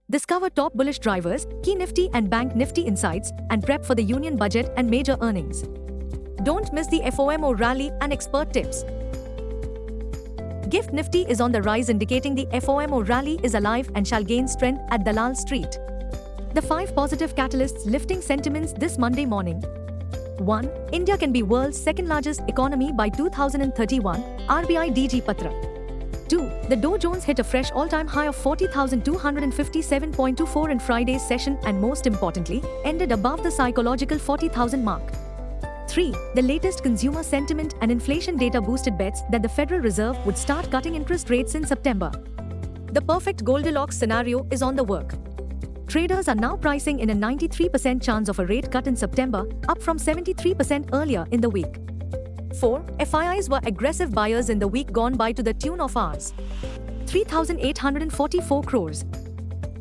Discover top bullish drivers, key Nifty and Bank Nifty insights, and prep for the union budget and major earnings. Don't miss the FOMO rally and expert tips. Gift Nifty is on the rise, indicating the FOMO rally is alive and shall gain strength at Dalal Street. The 5 positive catalysts lifting sentiments this Monday morning. 1. India can be world's second largest economy by 2031, RBI DG Patra. 2. The Dow Jones hit a fresh all-time high of 40,257.24 in Friday's session and most importantly, ended above the psychological 40,000 mark. 3. The latest consumer sentiment and inflation data boosted bets that the Federal Reserve would start cutting interest rates in September. The perfect Goldilocks scenario is on the work. Traders are now pricing in a 93% chance of a rate cut in September, up from 73% earlier in the week. 4. FIIs were aggressive buyers in the week gone by to the tune of Rs. 3,844 crores.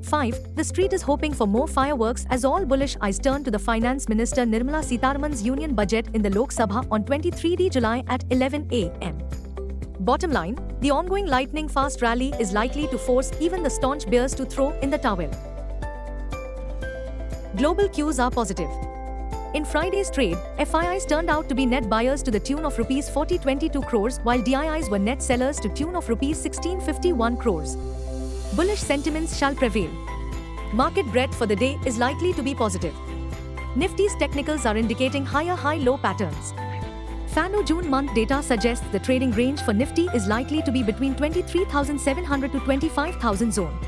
5. The street is hoping for more fireworks as all bullish eyes turn to the Finance Minister Nirmala Sitharaman's union budget in the Lok Sabha on 23 July at 11 a.m. Bottom line, the ongoing lightning-fast rally is likely to force even the staunch bears to throw in the towel. Global cues are positive. In Friday's trade, FIIs turned out to be net buyers to the tune of Rs 4022 crores while DIIs were net sellers to tune of Rs 1651 crores. Bullish sentiments shall prevail. Market breadth for the day is likely to be positive. Nifty's technicals are indicating higher high-low patterns. FANO June month data suggests the trading range for Nifty is likely to be between 23,700 to 25,000 zone.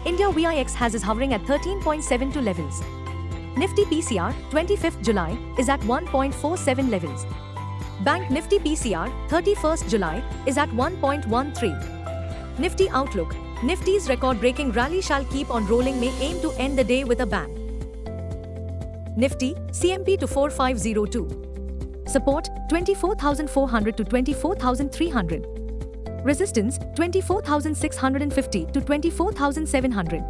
India VIX has is hovering at 13.72 levels. Nifty PCR, 25th July, is at 1.47 levels. Bank Nifty PCR, 31st July, is at 1.13. Nifty outlook. Nifty's record-breaking rally shall keep on rolling, may aim to end the day with a bang. Nifty, CMP to 4502. Support, 24,400 to 24,300. Resistance, 24,650 to 24,700.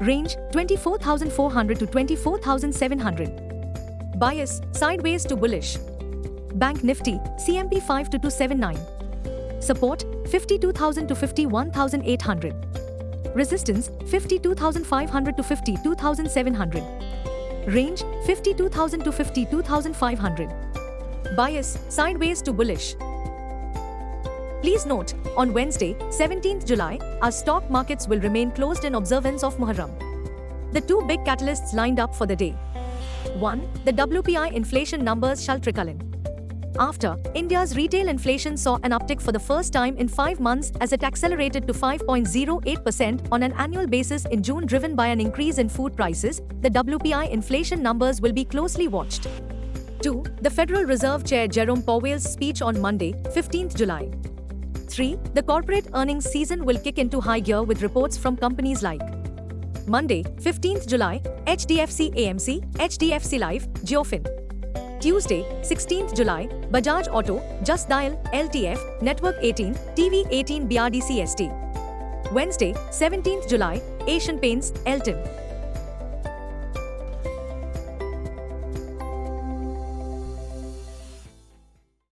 Range, 24,400 to 24,700. Bias, sideways to bullish. Bank Nifty, CMP 5 to 279. Support, 52,000 to 51,800. Resistance, 52,500 to 52,700. Range, 52,000 to 52,500. Bias, sideways to bullish. Please note, on Wednesday, 17th July, our stock markets will remain closed in observance of Muharram. The 2 big catalysts lined up for the day. 1. The WPI inflation numbers shall trickle in. After, India's retail inflation saw an uptick for the first time in 5 months as it accelerated to 5.08% on an annual basis in June, driven by an increase in food prices, the WPI inflation numbers will be closely watched. 2. The Federal Reserve Chair Jerome Powell's speech on Monday, 15th July. 3. The corporate earnings season will kick into high gear with reports from companies like Monday, 15th July, HDFC AMC, HDFC Life, Geofin. Tuesday, 16th July, Bajaj Auto, Just Dial, LTF, Network 18, TV 18 BRDC ST. Wednesday, 17th July, Asian Paints, Elton.